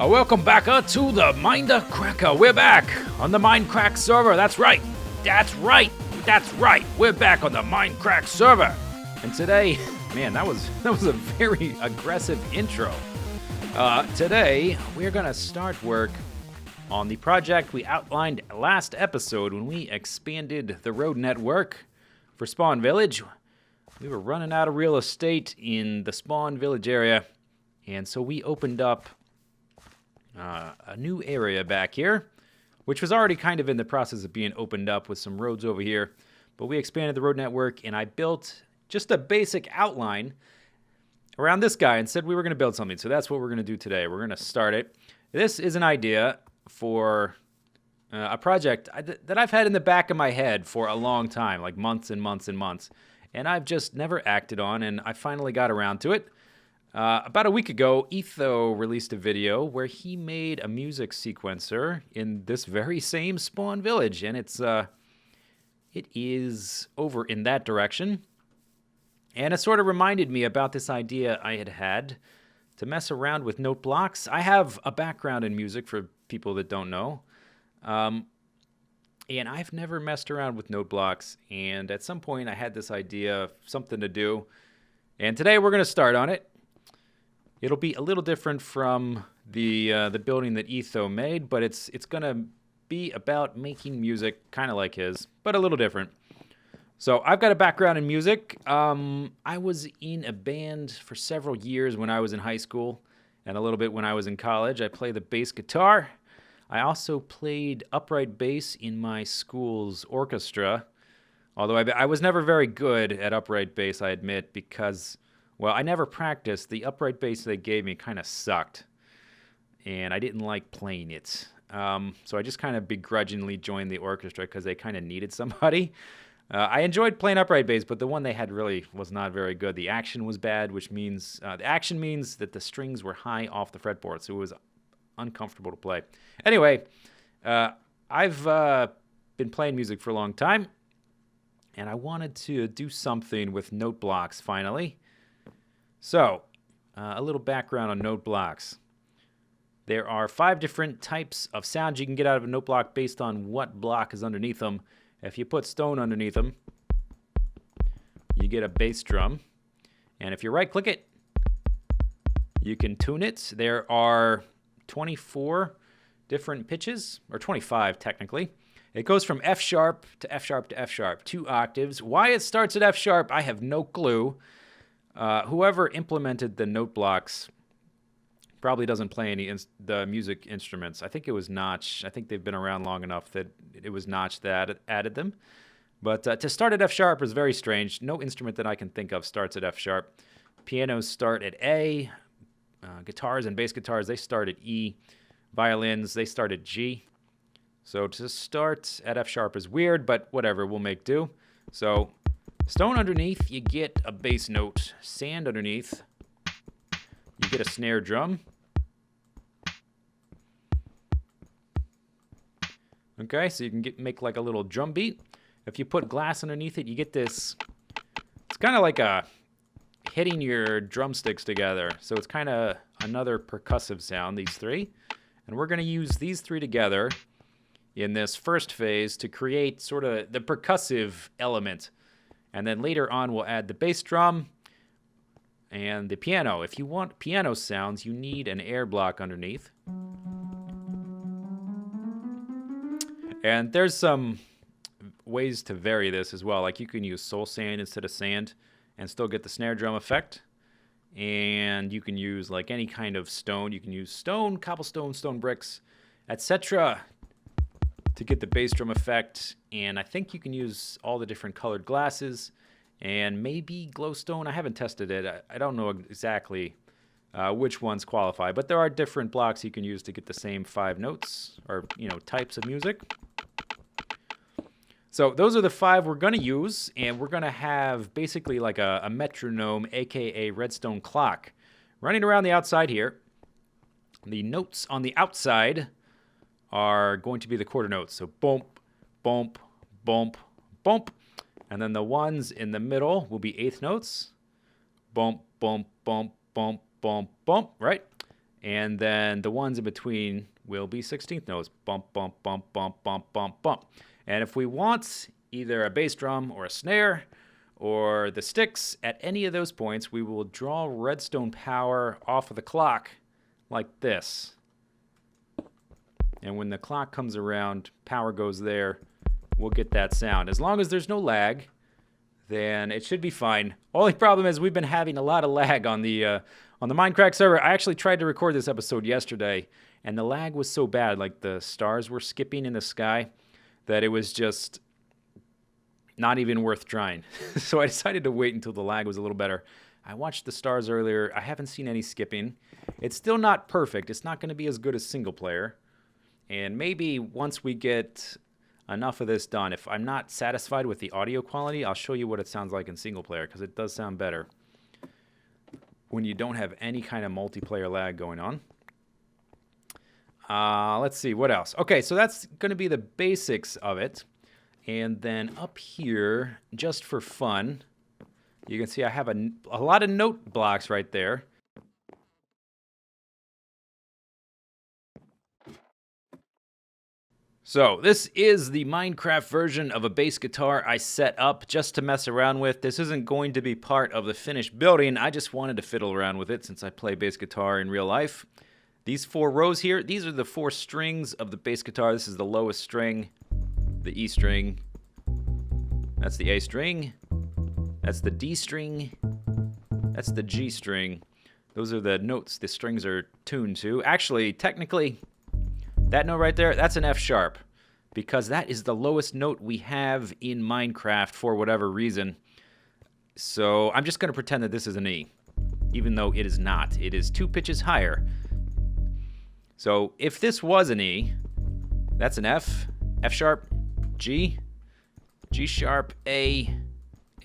Welcome back to the Mindcrack. We're back on the Mindcrack server. That's right. We're back on the Mindcrack server. And today, man, that was a very aggressive intro. Today, we're gonna start work on the project we outlined last episode when we expanded the road network for Spawn Village. We were running out of real estate in the Spawn Village area, and so we opened up a new area back here, which was already kind of in the process of being opened up with some roads over here. But we expanded the road network, and I built just a basic outline around this guy and said we were going to build something. So that's what we're going to do today. We're going to start it. This is an idea for a project that I've had in the back of my head for a long time, like months and months and months. And I've just never acted on, and I finally got around to it. About a week ago, Etho released a video where he made a music sequencer in this very same Spawn Village, and it is over in that direction. And it sort of reminded me about this idea I had to mess around with note blocks. I have a background in music for people that don't know, and I've never messed around with note blocks. And at some point, I had this idea of something to do, and today we're going to start on it. It'll be a little different from the building that Etho made, but it's going to be about making music kind of like his, but a little different. So I've got a background in music. I was in a band for several years when I was in high school and a little bit when I was in college. I play the bass guitar. I also played upright bass in my school's orchestra, although I was never very good at upright bass, I admit, because... well, I never practiced. The upright bass they gave me kind of sucked, and I didn't like playing it. So I just kind of begrudgingly joined the orchestra because they kind of needed somebody. I enjoyed playing upright bass, but the one they had really was not very good. The action was bad, which means the action means that the strings were high off the fretboard, so it was uncomfortable to play. Anyway, I've been playing music for a long time, and I wanted to do something with note blocks finally. So, a little background on note blocks. There are 5 different types of sounds you can get out of a note block based on what block is underneath them. If you put stone underneath them, you get a bass drum. And if you right-click it, you can tune it. There are 24 different pitches, or 25 technically. It goes from F sharp to F sharp to F sharp, 2 octaves. Why it starts at F sharp, I have no clue. Whoever implemented the note blocks probably doesn't play the music instruments. I think it was Notch. I think they've been around long enough that it was Notch that added them. But to start at F sharp is very strange. No instrument that I can think of starts at F sharp. Pianos start at A. Guitars and bass guitars, they start at E. Violins, they start at G. So to start at F sharp is weird, but whatever, we'll make do. So... stone underneath, you get a bass note. Sand underneath, you get a snare drum. Okay, so you can make like a little drum beat. If you put glass underneath it, you get this. It's kind of like hitting your drumsticks together. So it's kind of another percussive sound, these 3. And we're going to use these 3 together in this first phase to create sort of the percussive element. And then later on, we'll add the bass drum and the piano. If you want piano sounds, you need an air block underneath. And there's some ways to vary this as well. Like you can use soul sand instead of sand and still get the snare drum effect. And you can use like any kind of stone. You can use stone, cobblestone, stone bricks, etc. to get the bass drum effect. And I think you can use all the different colored glasses and maybe glowstone. I haven't tested it. I don't know exactly which ones qualify, but there are different blocks you can use to get the same 5 notes or, types of music. So those are the 5 we're going to use, and we're going to have basically like a metronome, aka redstone clock, running around the outside here. The notes on the outside are going to be the quarter notes. So bump, bump, bump, bump. And then the ones in the middle will be eighth notes. Bump, bump, bump, bump, bump, bump, right? And then the ones in between will be 16th notes. Bump, bump, bump, bump, bump, bump, bump. And if we want either a bass drum or a snare or the sticks at any of those points, we will draw redstone power off of the clock like this. And when the clock comes around, power goes there, we'll get that sound. As long as there's no lag, then it should be fine. Only problem is we've been having a lot of lag on the Mindcrack server. I actually tried to record this episode yesterday, and the lag was so bad, like the stars were skipping in the sky, that it was just not even worth trying. So I decided to wait until the lag was a little better. I watched the stars earlier. I haven't seen any skipping. It's still not perfect. It's not going to be as good as single player. And maybe once we get enough of this done, if I'm not satisfied with the audio quality, I'll show you what it sounds like in single player, because it does sound better when you don't have any kind of multiplayer lag going on. Let's see, what else? Okay, so that's going to be the basics of it. And then up here, just for fun, you can see I have a lot of note blocks right there. So this is the Minecraft version of a bass guitar I set up just to mess around with. This isn't going to be part of the finished building. I just wanted to fiddle around with it since I play bass guitar in real life. These 4 rows here, these are the 4 strings of the bass guitar. This is the lowest string, the E string, that's the A string, that's the D string, that's the G string. Those are the notes the strings are tuned to. Actually, technically, that note right there, that's an F sharp, because that is the lowest note we have in Minecraft for whatever reason. So I'm just going to pretend that this is an E, even though it is not. It is 2 pitches higher. So if this was an E, that's an F, F sharp, G, G sharp, A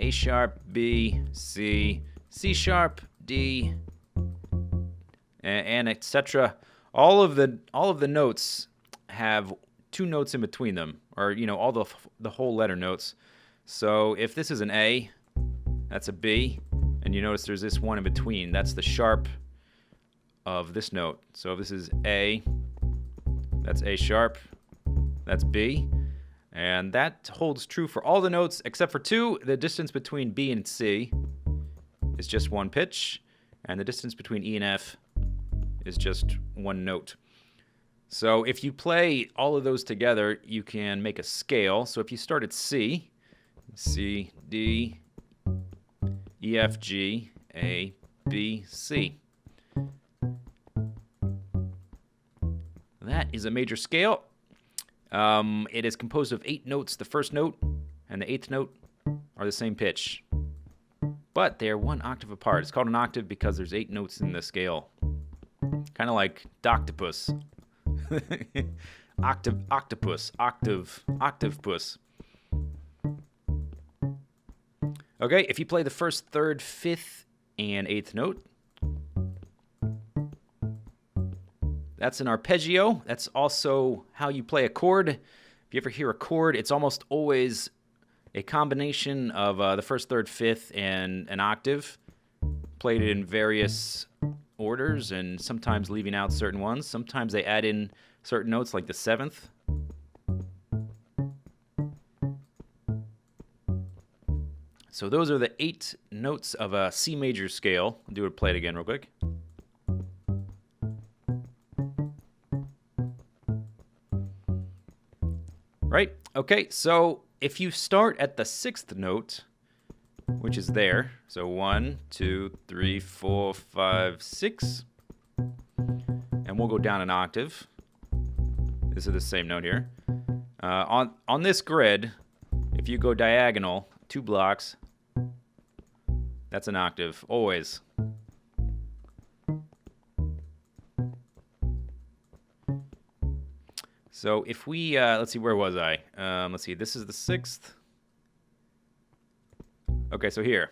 sharp, B, C, C sharp, D, and etc. All of the notes have 2 notes in between them, or all the whole letter notes. So if this is an A, that's a B, and you notice there's this one in between. That's the sharp of this note. So if this is A, that's A sharp, that's B, and that holds true for all the notes except for 2. The distance between B and C is just 1 pitch, and the distance between E and F is just 1 note. So if you play all of those together, you can make a scale. So if you start at C, C, D, E, F, G, A, B, C. That is a major scale. It is composed of 8 notes. The first note and the 8th note are the same pitch, but they are 1 octave apart. It's called an octave because there's 8 notes in the scale. Kind of like Doctopus. Octopus, octave-puss. Okay, if you play the first, 3rd, 5th, and 8th note, that's an arpeggio. That's also how you play a chord. If you ever hear a chord, it's almost always a combination of the 1st, 3rd, 5th, and an octave, played in various orders, and sometimes leaving out certain ones. Sometimes they add in certain notes like the 7th. So those are the 8 notes of a C major scale. I'll play it again real quick. Right, okay, so if you start at the 6th note, which is there, so 1, 2, 3, 4, 5, 6, and we'll go down an octave. This is the same note here. On this grid, if you go diagonal 2 blocks, that's an octave, always. So if we, let's see, where was I? Let's see, this is the 6th. Okay, so here,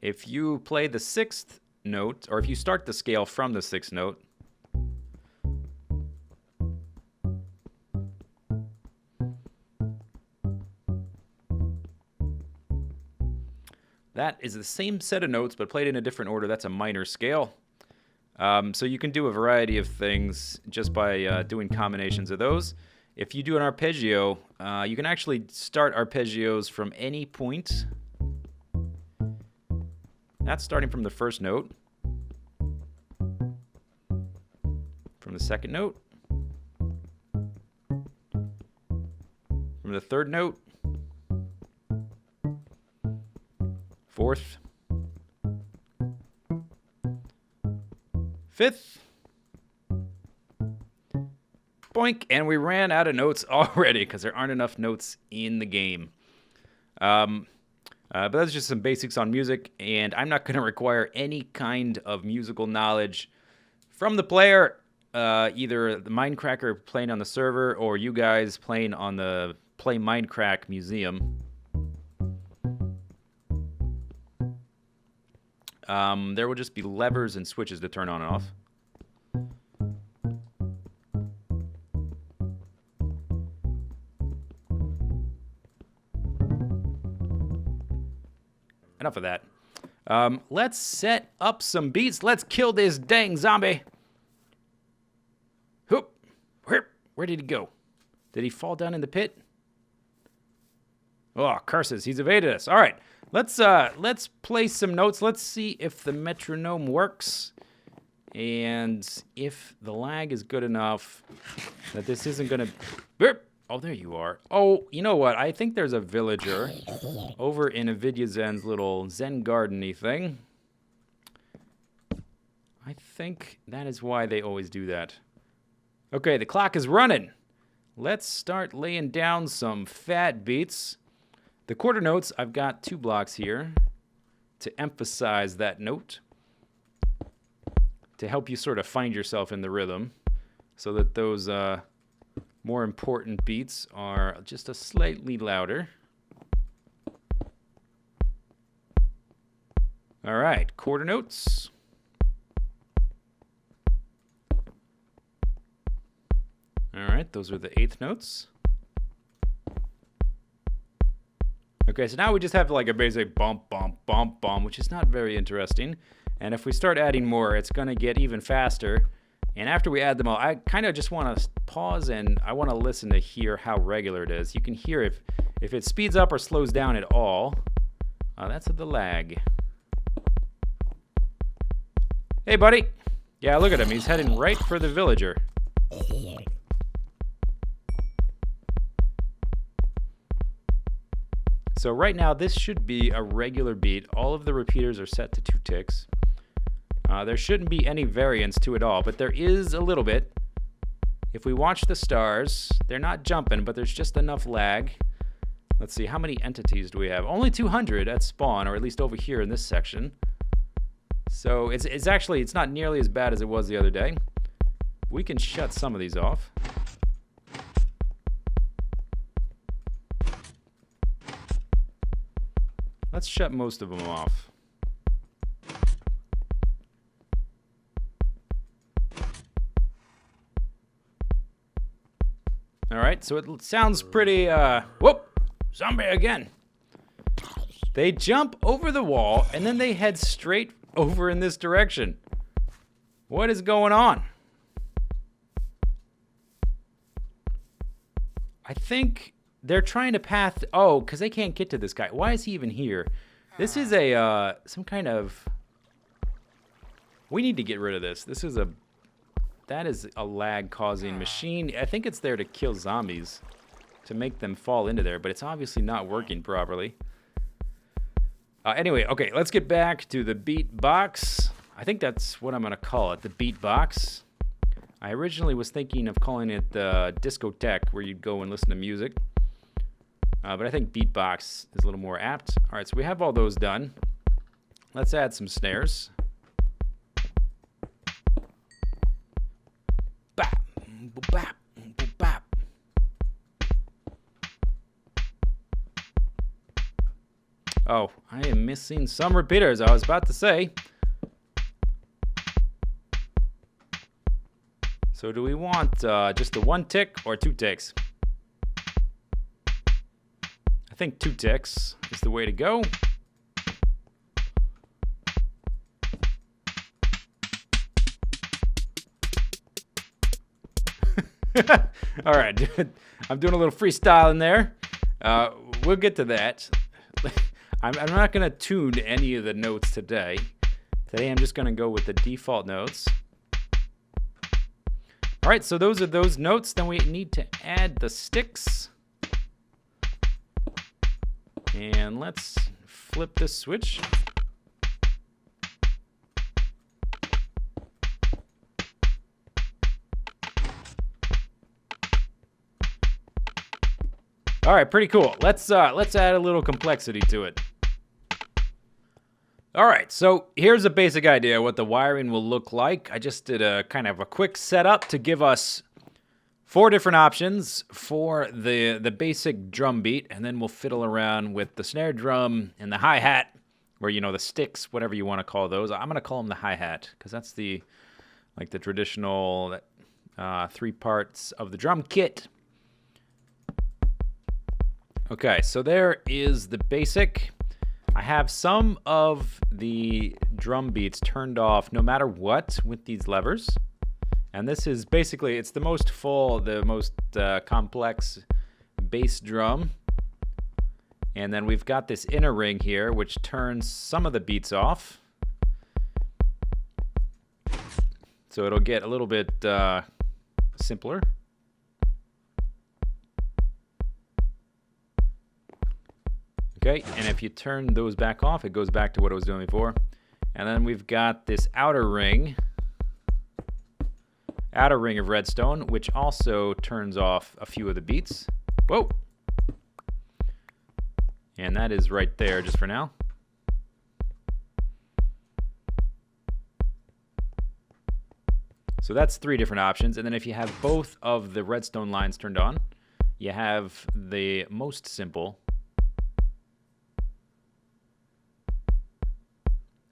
if you play the 6th note, or if you start the scale from the 6th note, that is the same set of notes, but played in a different order. That's a minor scale. So you can do a variety of things just by doing combinations of those. If you do an arpeggio, you can actually start arpeggios from any point. That's starting from the first note, from the second note, from the third note, fourth, fifth, boink, and we ran out of notes already because there aren't enough notes in the game. But that's just some basics on music, and I'm not going to require any kind of musical knowledge from the player, either the Mindcracker playing on the server or you guys playing on the Play Mindcrack Museum. There will just be levers and switches to turn on and off. Enough of that. Let's set up some beats. Let's kill this dang zombie. Whoop. Where did he go? Did he fall down in the pit? Oh, curses. He's evaded us. All right. Let's play some notes. Let's see if the metronome works and if the lag is good enough that this isn't going to... Oh, there you are. Oh, you know what? I think there's a villager over in Avidya Zen's little Zen garden-y thing. I think that is why they always do that. Okay, the clock is running. Let's start laying down some fat beats. The quarter notes, I've got 2 blocks here to emphasize that note, to help you sort of find yourself in the rhythm, so that those more important beats are just a slightly louder. All right, quarter notes. All right, those are the 8th notes. Okay, so now we just have like a basic bump, bump, bump, bump, which is not very interesting. And if we start adding more, it's going to get even faster. And after we add them all, I kind of just want to pause and I want to listen to hear how regular it is. You can hear if it speeds up or slows down at all. That's the lag. Hey, buddy. Yeah, look at him. He's heading right for the villager. So right now, this should be a regular beat. All of the repeaters are set to 2 ticks. There shouldn't be any variance to it all, but there is a little bit. If we watch the stars, they're not jumping, but there's just enough lag. Let's see, how many entities do we have? Only 200 at spawn, or at least over here in this section. So it's actually, it's not nearly as bad as it was the other day. We can shut some of these off. Let's shut most of them off. All right, so it sounds pretty, whoop, zombie again. They jump over the wall, and then they head straight over in this direction. What is going on? I think they're trying to path, oh, because they can't get to this guy. Why is he even here? This is a, some kind of, we need to get rid of this. This is that is a lag-causing machine. I think it's there to kill zombies, to make them fall into there, but it's obviously not working properly. Anyway, okay, let's get back to the beat box. I think that's what I'm going to call it, the beat box. I originally was thinking of calling it the discotheque, where you'd go and listen to music. But I think beatbox is a little more apt. All right, so we have all those done. Let's add some snares. Bap, bap, bap. Oh, I am missing some repeaters, I was about to say. So do we want just the 1 tick or 2 ticks? I think 2 ticks is the way to go. All right, I'm doing a little freestyle in there. We'll get to that. I'm not going to tune any of the notes today. Today I'm just going to go with the default notes. All right, so those are those notes. Then we need to add the sticks. And let's flip this switch. All right, pretty cool. Let's add a little complexity to it. All right, so here's a basic idea of what the wiring will look like. I just did a kind of a quick setup to give us 4 different options for the basic drum beat, and then we'll fiddle around with the snare drum and the hi-hat, or the sticks, whatever you want to call those. I'm gonna call them the hi-hat because that's the traditional 3 parts of the drum kit. Okay, so there is the basic. I have some of the drum beats turned off no matter what with these levers. And this is basically, it's the most full, the most complex bass drum. And then we've got this inner ring here, which turns some of the beats off. So it'll get a little bit simpler. Okay, and if you turn those back off, it goes back to what it was doing before. And then we've got this outer ring of redstone, which also turns off a few of the beats. Whoa! And that is right there just for now. So that's 3 different options. And then if you have both of the redstone lines turned on, you have the most simple.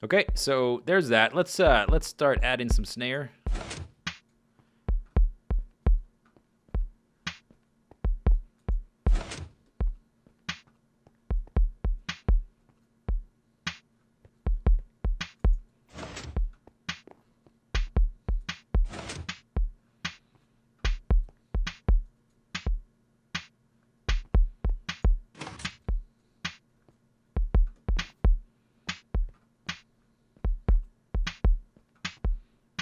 Okay, so there's that. Let's start adding some snare.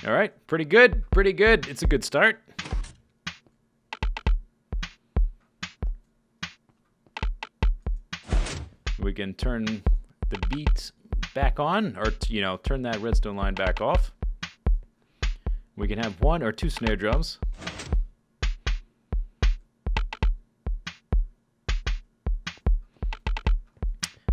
All right, pretty good, pretty good. It's a good start. We can turn the beat back on, or turn that redstone line back off. We can have 1 or 2 snare drums.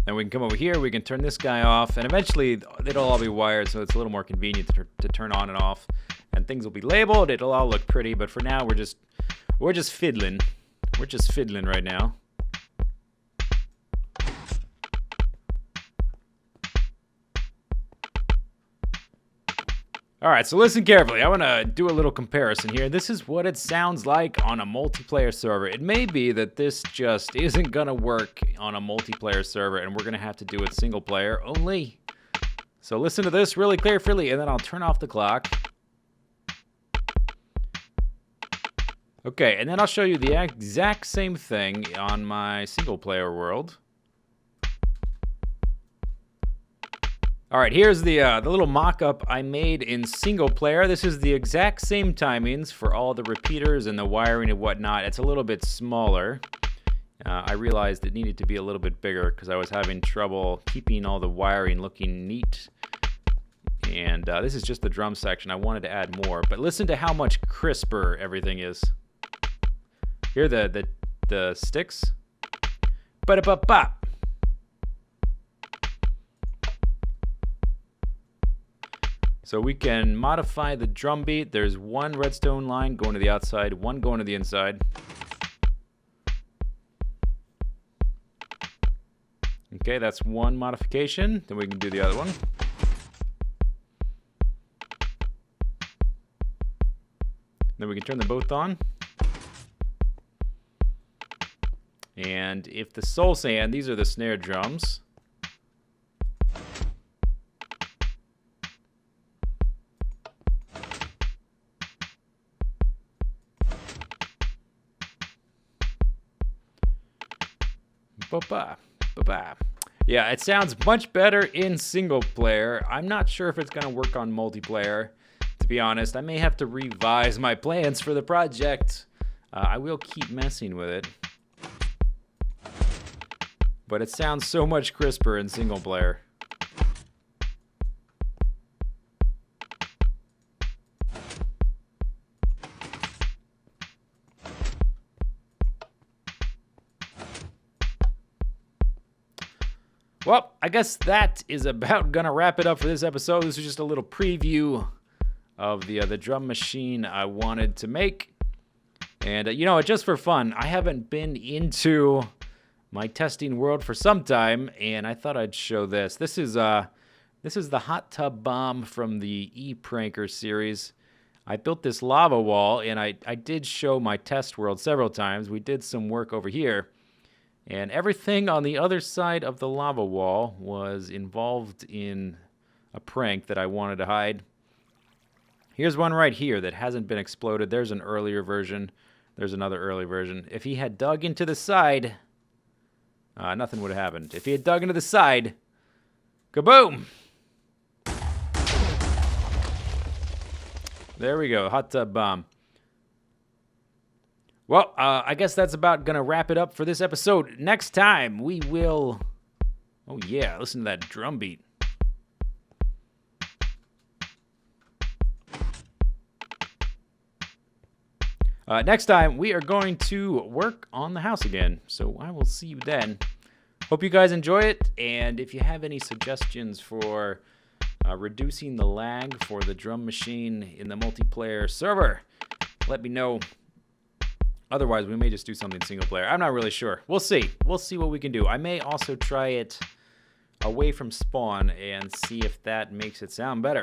Then we can come over here, we can turn this guy off, and eventually it'll all be wired, so it's a little more convenient to turn on and off. And things will be labeled, it'll all look pretty, but for now we're just fiddling. We're just fiddling right now. All right, so listen carefully. I want to do a little comparison here. This is what it sounds like on a multiplayer server. It may be that this just isn't going to work on a multiplayer server, and we're going to have to do it single player only. So listen to this really carefully, and then I'll turn off the clock. Okay, and then I'll show you the exact same thing on my single player world. All right, here's the little mock-up I made in single player. This is the exact same timings for all the repeaters and the wiring and whatnot. It's a little bit smaller. I realized it needed to be a little bit bigger because I was having trouble keeping all the wiring looking neat. And this is just the drum section. I wanted to add more, but listen to how much crisper everything is. Here are the sticks. Ba-da-ba-bop. So we can modify the drum beat. There's 1 redstone line going to the outside, 1 going to the inside. Okay, that's 1 modification. Then we can do the other one. Then we can turn them both on. And if the soul sand, these are the snare drums. Ba-ba. Ba-ba. Yeah, it sounds much better in single player. I'm not sure if it's going to work on multiplayer. To be honest, I may have to revise my plans for the project. I will keep messing with it. But it sounds so much crisper in single player. Well, I guess that is about gonna wrap it up for this episode. This was just a little preview of the drum machine I wanted to make. And, you know, just for fun, I haven't been into my testing world for some time, and I thought I'd show this. This is the hot tub bomb from the E-Pranker series. I built this lava wall, and I did show my test world several times. We did some work over here. And everything on the other side of the lava wall was involved in a prank that I wanted to hide. Here's one right here that hasn't been exploded. There's an earlier version. There's another early version. If he had dug into the side, nothing would have happened. If he had dug into the side, kaboom! There we go, hot tub bomb. Well, I guess that's about going to wrap it up for this episode. Next time, we will... Oh, yeah, listen to that drum beat. Next time, we are going to work on the house again. So I will see you then. Hope you guys enjoy it. And if you have any suggestions for reducing the lag for the drum machine in the multiplayer server, let me know. Otherwise, we may just do something single player. I'm not really sure. We'll see. We'll see what we can do. I may also try it away from spawn and see if that makes it sound better.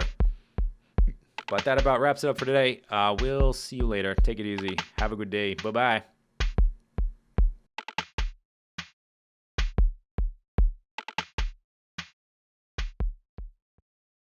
But that about wraps it up for today. We'll see you later. Take it easy. Have a good day. Bye-bye.